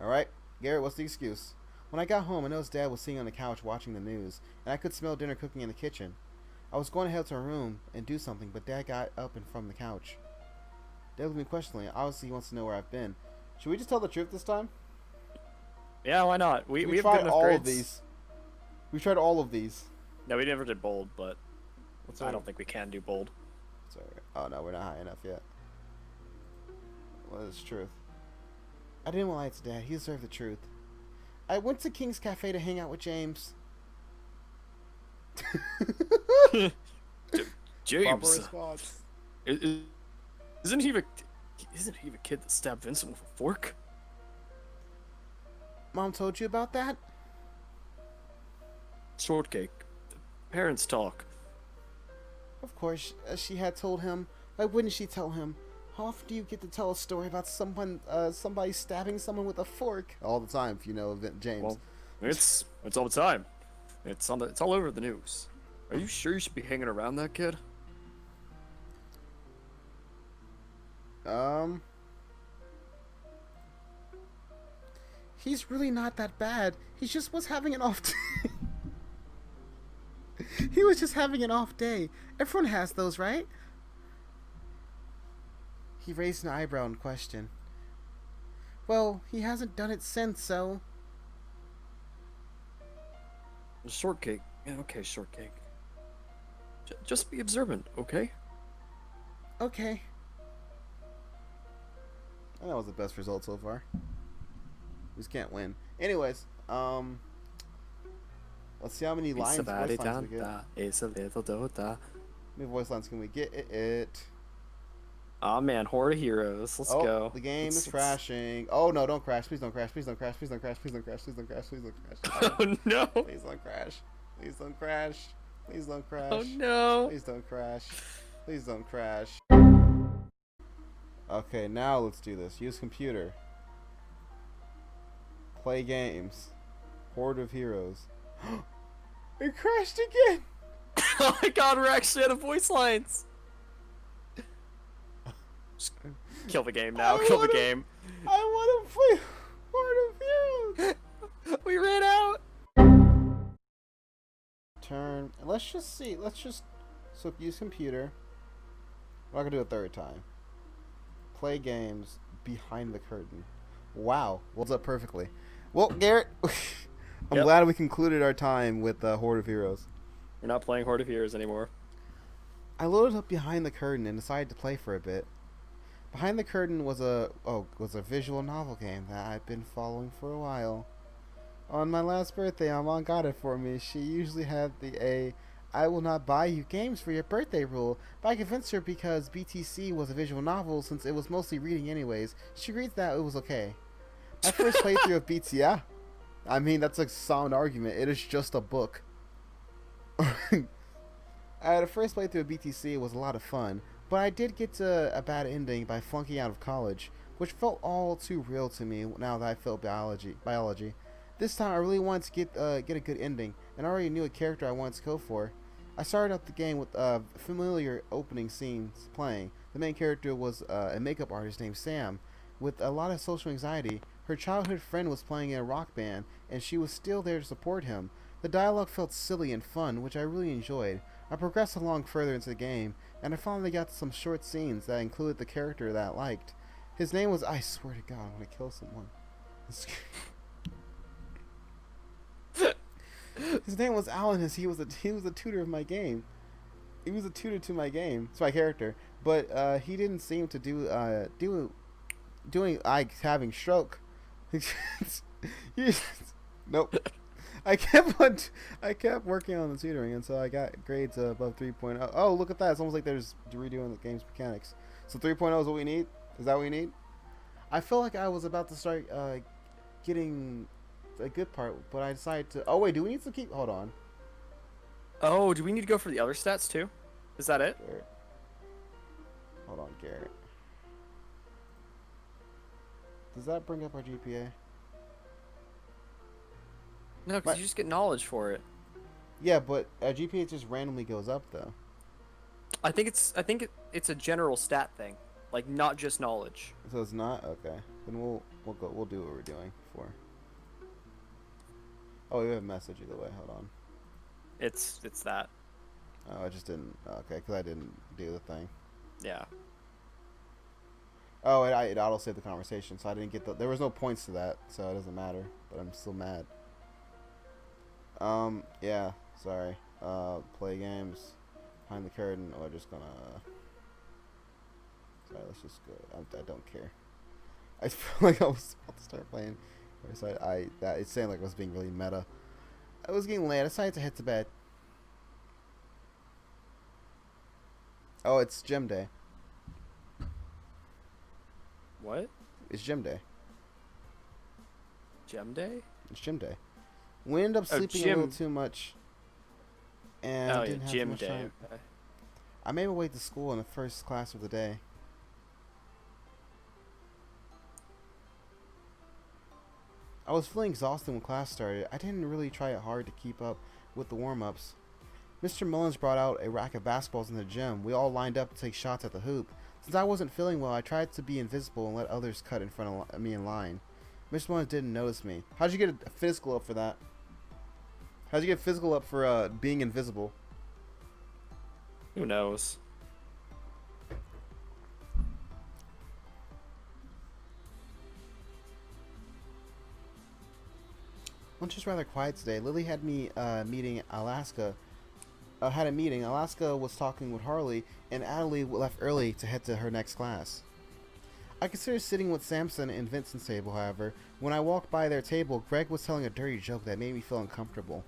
All right, Garrett, what's the excuse? When I got home, I noticed Dad was sitting on the couch watching the news, and I could smell dinner cooking in the kitchen. I was going to head to her room and do something, but Dad got up and from the couch. Dad looked at me questioningly. Obviously, he wants to know where I've been. Should we just tell the truth this time? Yeah, why not? We We we have good tried enough all of grades. these. We tried all of these. No, we never did bold, but What's I our? don't think we can do bold. Sorry. Oh no, we're not high enough yet. What is truth? I didn't lie to Dad. He deserved the truth. I went to King's Cafe to hang out with James. Proper James, response. i- i- isn't he the kid that stabbed Vincent with a fork? Mom told you about that? Shortcake. Parents talk. Of course, she had told him. Why wouldn't she tell him? How often do you get to tell a story about somebody stabbing someone with a fork? All the time, if you know James. Well, it's all the time. It's all over the news. Are you sure you should be hanging around that kid? Um, he's really not that bad. He just was having an off day. He was just having an off day. Everyone has those, right? He raised an eyebrow in question. Well, he hasn't done it since, so. Shortcake. Yeah, okay, shortcake. Just be observant, okay? Okay. That was the best result so far. We just can't win. Anyways, let's see how many voice lines we get. It's a little dota. How many voice lines can we get? It. Aw man, Horde of Heroes. Let's Oh, go. the game is Let's- crashing. Oh no, don't crash. Please don't crash. Please don't crash. Please don't crash. Please don't crash. Please don't crash. Please don't crash. Oh no. Please don't crash. Please don't crash. Please don't crash. Oh no. Please don't crash. Please don't crash. Okay, now let's do this. Use computer. Play games. Horde of Heroes. It crashed again! Oh my god, we're actually out of voice lines. Just kill the game now. Kill the game. I want to play Horde of Heroes! We ran out. Turn. Let's just see. So use computer. We're not gonna do it a third time. Play games behind the curtain. Wow, holds up perfectly. Well, Garrett, I'm Yep. glad we concluded our time with Horde of Heroes. We're not playing Horde of Heroes anymore. I loaded up Behind the Curtain and decided to play for a bit. Behind the Curtain was a visual novel game that I'd been following for a while. On my last birthday, my mom got it for me. She usually had the I will not buy you games for your birthday rule, but I convinced her because BTC was a visual novel since it was mostly reading anyways. She agreed that it was okay. My first playthrough of BTC, yeah. I mean, that's a sound argument. It is just a book. I had a first playthrough of BTC. It was a lot of fun, but I did get to a bad ending by flunking out of college, which felt all too real to me now that I failed biology. This time, I really wanted to get a good ending, and I already knew a character I wanted to go for. I started out the game with familiar opening scenes playing. The main character was a makeup artist named Sam. With a lot of social anxiety, her childhood friend was playing in a rock band, and she was still there to support him. The dialogue felt silly and fun, which I really enjoyed. I progressed along further into the game, and I finally got to some short scenes that included the character that I liked. His name was, I swear to God, I want to kill someone. His name was Alan. He was a tutor of my game. He was a tutor to my game. It's my character, but he didn't seem to doing like having stroke. Nope. I kept working on the tutoring until I got grades above 3.0. Oh, look at that! It's almost like there's redoing the game's mechanics. So 3.0 is what we need. Is that what we need? I feel like I was about to start getting a good part, but I decided to. Oh wait, do we need to keep? Hold on. Oh, do we need to go for the other stats too? Is that it? Garrett. Hold on, Garrett. Does that bring up our GPA? No, because you just get knowledge for it. Yeah, but GPA just randomly goes up though. I think it's a general stat thing, like not just knowledge. So it's not okay. Then we'll do what we're doing for? Oh, we have a message either way. Hold on. It's that. Oh, I just didn't. Okay, because I didn't do the thing. Yeah. Oh, it auto saved the conversation, so I didn't get the. There was no points to that, so it doesn't matter. But I'm still mad. Yeah. Sorry. Play games behind the curtain, or just gonna. Sorry, let's just go. I don't care. I feel like I was about to start playing. So that it's saying like I was being really meta. I was getting late. I decided to head to bed. Oh, it's gym day. What? It's gym day. Gem day? It's gym day. We ended up sleeping a little too much, and Oh, yeah, didn't have gym much day. time. Okay. I made my way to school in the first class of the day. I was feeling exhausted when class started. I didn't really try it hard to keep up with the warm-ups. Mr. Mullins brought out a rack of basketballs in the gym. We all lined up to take shots at the hoop. Since I wasn't feeling well, I tried to be invisible and let others cut in front of me in line. Mr. Mullins didn't notice me. How'd you get a physical up for that? How'd you get physical up for being invisible? Who knows? Lunch was rather quiet today. Lily had me meeting Alaska. Had a meeting. Alaska was talking with Harley, and Adelie left early to head to her next class. I considered sitting with Samson and Vincent's table, however. When I walked by their table, Greg was telling a dirty joke that made me feel uncomfortable.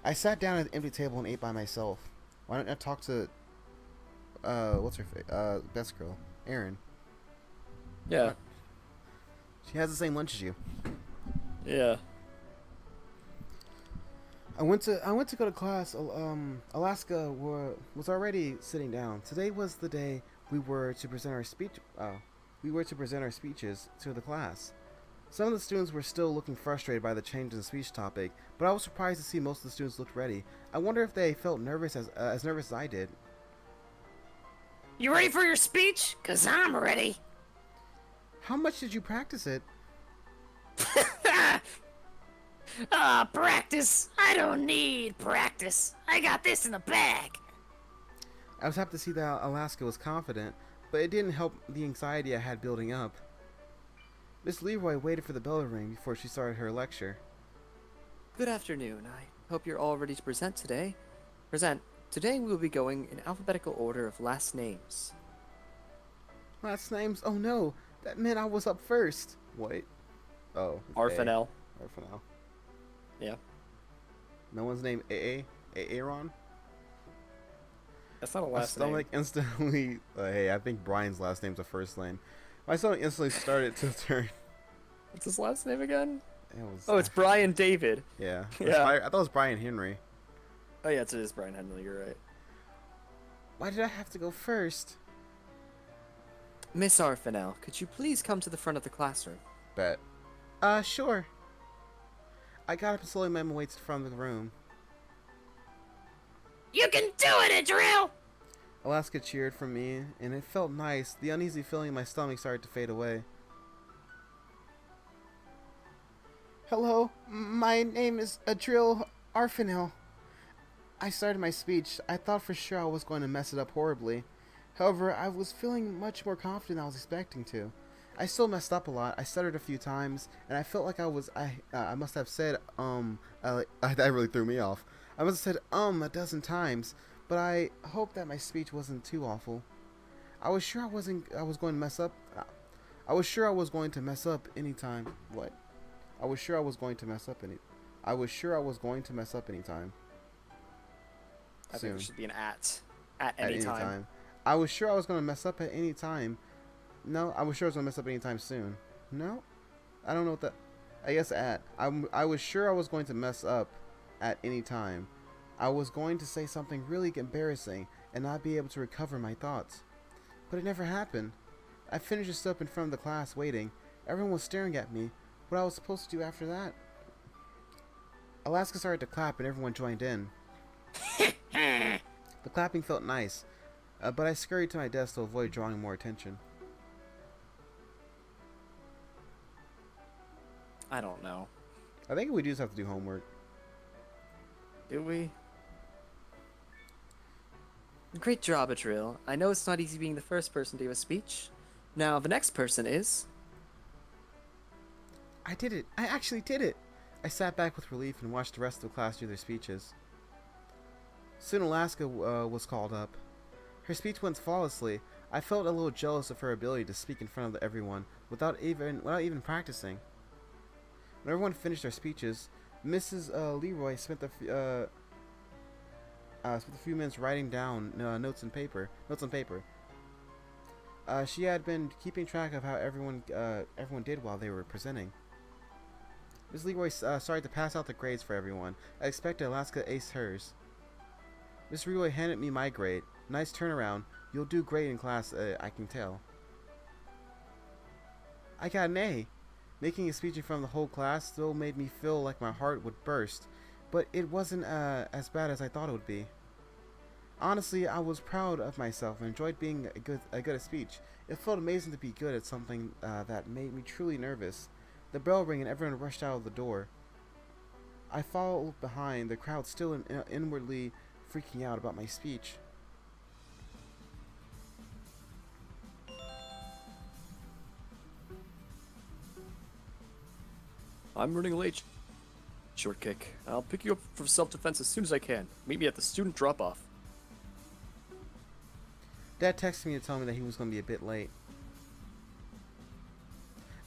I sat down at the empty table and ate by myself. Why don't I talk to, what's her face? Best girl, Erin. Yeah. She has the same lunch as you. Yeah. I went to go to class. Alaska was already sitting down. Today was the day we were to present our speech. We were to present our speeches to the class. Some of the students were still looking frustrated by the change in the speech topic, but I was surprised to see most of the students looked ready. I wonder if they felt nervous as nervous as I did. You ready for your speech? 'Cause I'm ready. How much did you practice it? Practice. I don't need practice. I got this in the bag. I was happy to see that Alaska was confident, but it didn't help the anxiety I had building up. Miss Leroy waited for the bell to ring before she started her lecture. Good afternoon. I hope you're all ready to present today. Today we will be going in alphabetical order of last names. Last names? Oh no, that meant I was up first. Wait. Oh. it's Arfanel. A. Arfanel. Yeah. No one's named AA? Aaron? That's not a My last name. stomach instantly. Hey, I think Brian's last name's a first name. My stomach instantly started to turn. What's his last name again? It was. Oh, it's Brian David. Yeah. Yeah. I thought it was Brian Henry. Oh, yeah, it is Brian Henley. You're right. Why did I have to go first? Miss Arfanel, could you please come to the front of the classroom? Bet. Sure. I got up and slowly made my way to the front of the room. You can do it, Adriel. Alaska cheered for me, and it felt nice. The uneasy feeling in my stomach started to fade away. Hello, my name is Adriel Arfanel. I started my speech. I thought for sure I was going to mess it up horribly. However, I was feeling much more confident than I was expecting to. I still messed up a lot. I stuttered a few times, and I felt like I must have said, that really threw me off. I must have said, a dozen times, but I hope that my speech wasn't too awful. I was sure I was going to mess up. I was sure I was going to mess up anytime. What? I was sure I was going to mess up anytime. I think Soon. it should be an at. At any time. I was sure I was going to mess up at any time. No, I was sure I was going to mess up anytime soon. No? I don't know what that... I guess at. I was sure I was going to mess up at any time. I was going to say something really embarrassing and not be able to recover my thoughts. But it never happened. I finished this up in front of the class waiting. Everyone was staring at me. What I was supposed to do after that? Alaska started to clap and everyone joined in. The clapping felt nice, but I scurried to my desk to avoid drawing more attention. I don't know. I think we do just have to do homework. Do we? Great job, Adriel. I know it's not easy being the first person to give a speech. Now, the next person is... I did it. I actually did it. I sat back with relief and watched the rest of the class do their speeches. Soon Alaska was called up. Her speech went flawlessly. I felt a little jealous of her ability to speak in front of everyone without even practicing. When everyone finished their speeches, Mrs. Leroy spent a few minutes writing down notes on paper. She had been keeping track of how everyone did while they were presenting. Ms. Leroy started to pass out the grades for everyone. I expected Alaska to ace hers. Ms. Leroy handed me my grade. Nice turnaround. You'll do great in class, I can tell. I got an A. Making a speech in front of the whole class still made me feel like my heart would burst, but it wasn't as bad as I thought it would be. Honestly, I was proud of myself and enjoyed being good at speech. It felt amazing to be good at something that made me truly nervous. The bell rang and everyone rushed out of the door. I followed behind, the crowd still inwardly freaking out about my speech. I'm running late. Short kick. I'll pick you up for self-defense as soon as I can. Meet me at the student drop-off. Dad texted me to tell me that he was going to be a bit late.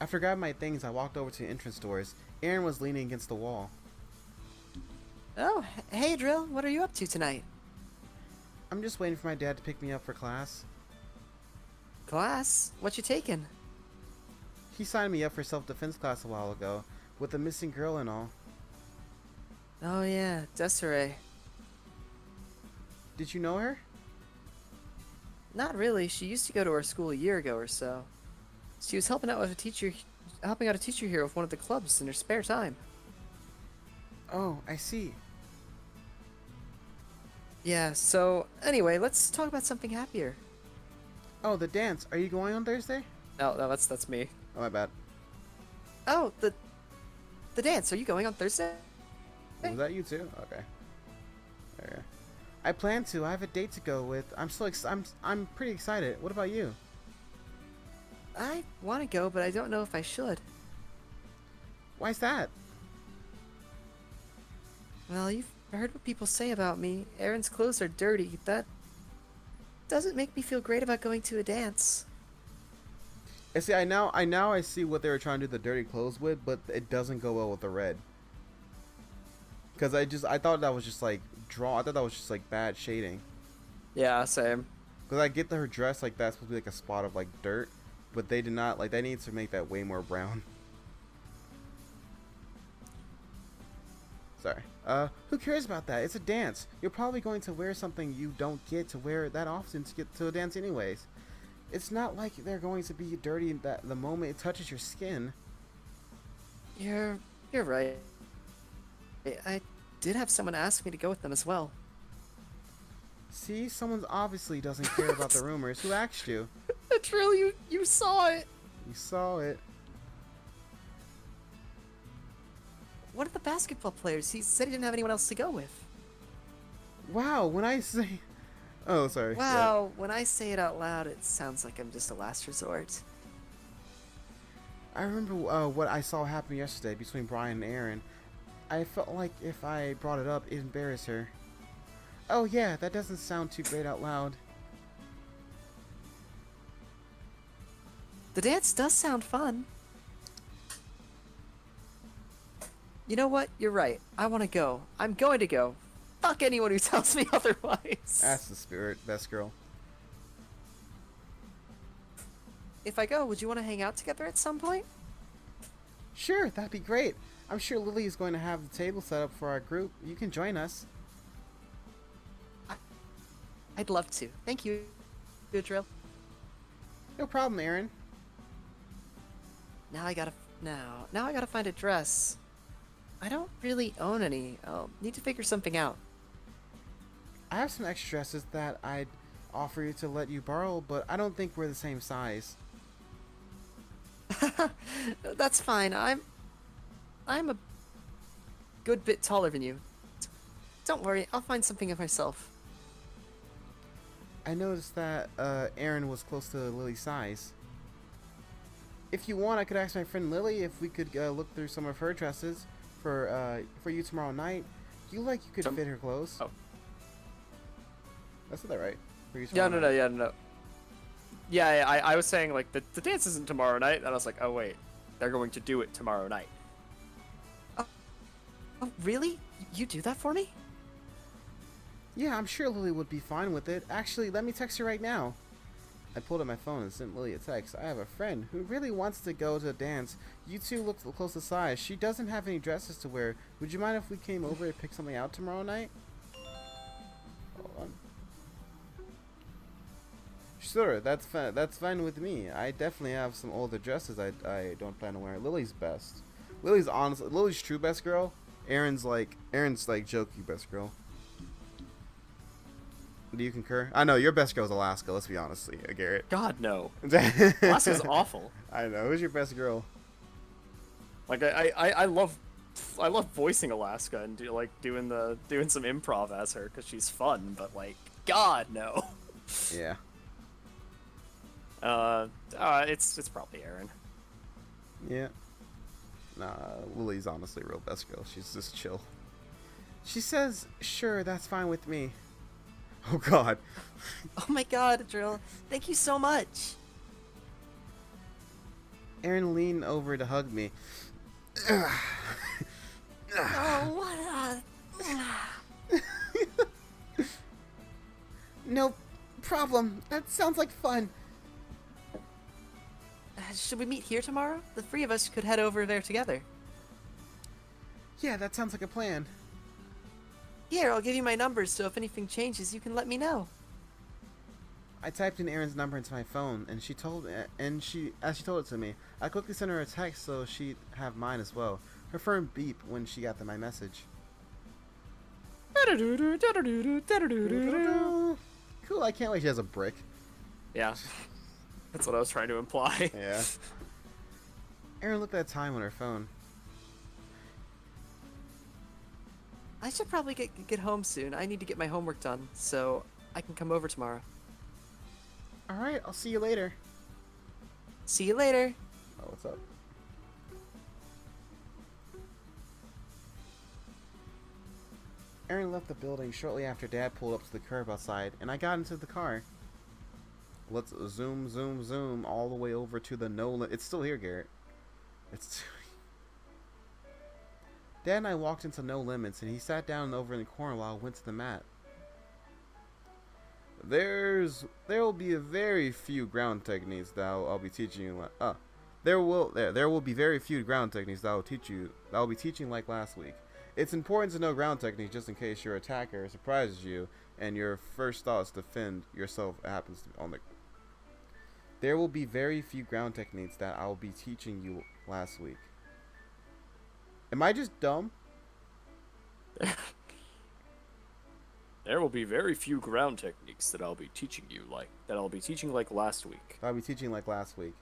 After grabbing my things, I walked over to the entrance doors. Aaron was leaning against the wall. Oh, hey Drill, what are you up to tonight? I'm just waiting for my dad to pick me up for class. Class? What you taking? He signed me up for self-defense class a while ago, with a missing girl and all. Oh yeah, Desiree. Did you know her? Not really. She used to go to our school a year ago or so. She was helping out a teacher here with one of the clubs in her spare time. Oh, I see. Yeah, so anyway, let's talk about something happier. Oh, the dance. Are you going on Thursday? No, that's me. Oh, my bad. Oh, the dance. Are you going on Thursday? Was that you too? Okay. Okay. I plan to. I have a date to go with. I'm pretty excited. What about you? I want to go, but I don't know if I should. Why's that? Well, you've heard what people say about me. Aaron's clothes are dirty. That doesn't make me feel great about going to a dance. I see. I see what they were trying to do the dirty clothes with, but it doesn't go well with the red. Because I thought that was just like I thought that was just like bad shading. Yeah, same. Because I get that her dress like that's supposed to be like a spot of like dirt, but they did not like. They need to make that way more brown. Sorry. Who cares about that? It's a dance. You're probably going to wear something you don't get to wear that often to get to a dance anyways. It's not like they're going to be dirty that the moment it touches your skin. You're right. I did have someone ask me to go with them as well. See, someone obviously doesn't care about the rumors. Who asked you? That's real. You saw it. You saw it. One of the basketball players. He said he didn't have anyone else to go with. Wow, when I say... Oh, sorry. Wow, when I say it out loud, it sounds like I'm just a last resort. I remember what I saw happen yesterday between Brian and Aaron. I felt like if I brought it up, it'd embarrass her. Oh yeah, that doesn't sound too great out loud. The dance does sound fun. You know what? You're right. I want to go. I'm going to go. Fuck anyone who tells me otherwise. That's the spirit, best girl. If I go, would you want to hang out together at some point? Sure, that'd be great. I'm sure Lily is going to have the table set up for our group. You can join us. I'd love to. Thank you, Goodrill. No problem, Aaron. Now I gotta find a dress. I don't really own any. I'll need to figure something out. I have some extra dresses that I'd offer you to let you borrow, but I don't think we're the same size. That's fine. I'm a good bit taller than you. Don't worry, I'll find something of myself. I noticed that Aaron was close to Lily's size. If you want, I could ask my friend Lily if we could look through some of her dresses for you tomorrow night. You could fit her clothes. Oh. That's not that right. For you Yeah, tomorrow night. no. Yeah, I was saying, like, the dance isn't tomorrow night, and I was like, oh, wait. They're going to do it tomorrow night. Oh, really? You do that for me? Yeah, I'm sure Lily would be fine with it. Actually, let me text her right now. I pulled up my phone and sent Lily a text. I have a friend who really wants to go to a dance. You two look close to size. She doesn't have any dresses to wear. Would you mind if we came over and pick something out tomorrow night? Hold on. Sure, that's fine. That's fine with me. I definitely have some older dresses I don't plan to wear. Lily's best. Lily's true best girl. Aaron's like jokey best girl. Do you concur? I know your best girl is Alaska. Let's be honest, Garrett. God, no. Alaska's awful. I know. Who's your best girl? Like, I love voicing Alaska and doing some improv as her because she's fun, but like, God, no. Yeah. It's probably Aaron. Yeah. Nah, Lily's honestly real best girl. She's just chill. She says, "Sure, that's fine with me." Oh God. Oh my God, Drill. Thank you so much. Aaron leaned over to hug me. Oh, what No problem. That sounds like fun. Should we meet here tomorrow? The three of us could head over there together. Yeah, that sounds like a plan. Here, I'll give you my number, so if anything changes, you can let me know. I typed in Aaron's number into my phone, and as she told it to me, I quickly sent her a text so she'd have mine as well. Her phone beeped when she got my message. Cool, I can't wait. She has a brick. Yeah, that's what I was trying to imply. Yeah. Aaron looked at time on her phone. I should probably get home soon. I need to get my homework done, so I can come over tomorrow. Alright, I'll see you later. See you later. Oh, what's up? Aaron left the building shortly after Dad pulled up to the curb outside, and I got into the car. Let's zoom all the way over to the It's still here, Garrett. It's... Dad and I walked into No Limits, and he sat down over in the corner while I went to the mat. There will be a very few ground techniques that I'll be teaching you. There will be very few ground techniques that I'll be teaching like last week. It's important to know ground techniques just in case your attacker surprises you and your first thought is to defend yourself happens to be on the. There will be very few ground techniques that I'll be teaching you last week. Am I just dumb? There will be very few ground techniques that I'll be teaching like last week. I'll be teaching like last week.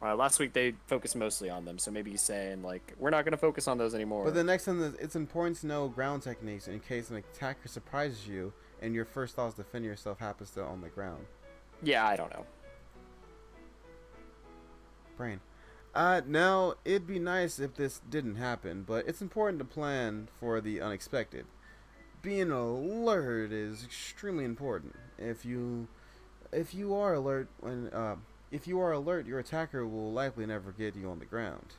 Last week they focused mostly on them, so maybe he's saying like we're not gonna focus on those anymore. But the next one is it's important to know ground techniques in case an attacker surprises you and your first thought is to defend yourself happens to on the ground. Yeah, I don't know. Brain. No, it'd be nice if this didn't happen, but it's important to plan for the unexpected. Being alert is extremely important. If you are alert, your attacker will likely never get you on the ground.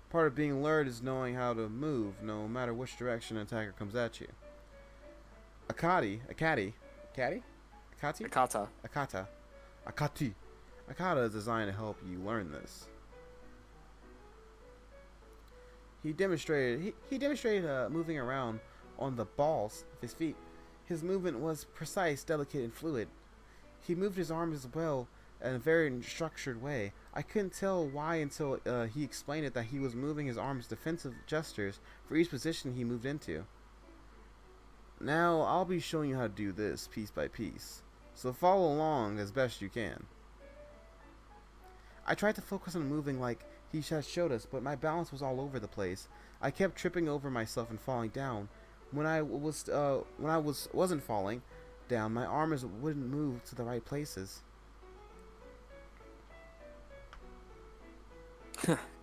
Part of being alert is knowing how to move, no matter which direction an attacker comes at you. Akati is designed to help you learn this. He demonstrated moving around on the balls of his feet. His movement was precise, delicate, and fluid. He moved his arms as well in a very structured way. I couldn't tell why until he explained it that he was moving his arms defensive gestures for each position he moved into. Now I'll be showing you how to do this piece by piece, so follow along as best you can. I tried to focus on moving like he had showed us, but my balance was all over the place. I kept tripping over myself and falling down. When I wasn't falling down, my arms wouldn't move to the right places.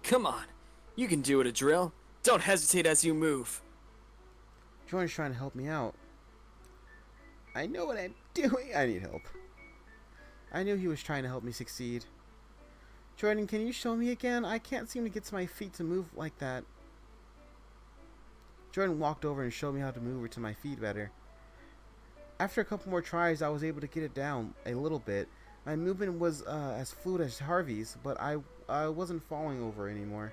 Come on. You can do it, a drill. Don't hesitate as you move. Jordan's trying to help me out. I know what I'm doing. I need help. I knew he was trying to help me succeed. Jordan, can you show me again? I can't seem to get to my feet to move like that. Jordan walked over and showed me how to move to my feet better. After a couple more tries, I was able to get it down a little bit. My movement was as fluid as Harvey's, but I wasn't falling over anymore.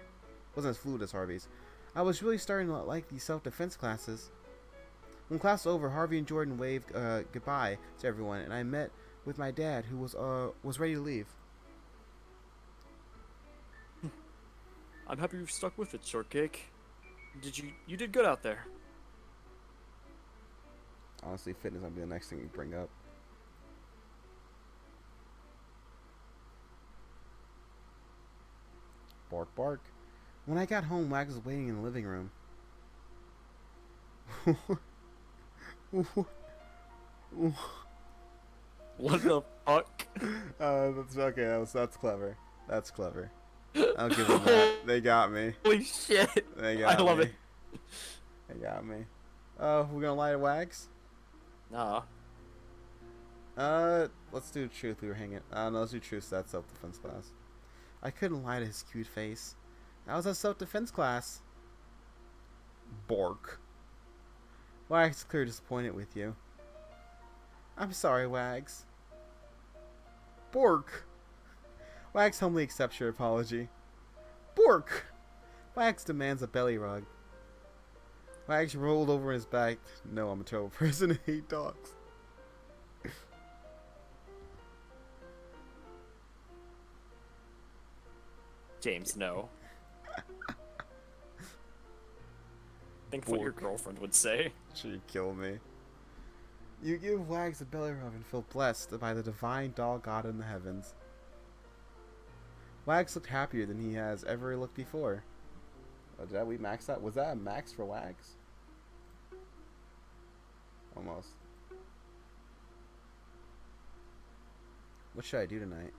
Wasn't as fluid as Harvey's. I was really starting to like these self-defense classes. When class was over, Harvey and Jordan waved goodbye to everyone, and I met with my dad, who was ready to leave. I'm happy you stuck with it, Shortcake. You did good out there. Honestly, fitness might be the next thing we bring up. Bark, bark. When I got home, Wags was waiting in the living room. What the fuck? That's okay. That's clever. That's clever. I'll give them that. They got me. Holy shit. They got I love me. it. They got me. We're gonna lie to Wags. Nah. Let's do truth. We were hanging. No, let's do truth. That's self-defense class. I couldn't lie to his cute face. That was a self-defense class. Bork. Wags is clearly disappointed with you. I'm sorry, Wags. Bork. Wags humbly accepts your apology. Bork. Wags demands a belly rug. Wags rolled over in his back. No, I'm a terrible person. I hate dogs. James, no. Think what your girlfriend would say. She killed me. You give Wags a belly rub and feel blessed by the divine dog god in the heavens. Wags looked happier than he has ever looked before. Oh, did we max that? Was that a max for Wags? Almost. What should I do tonight?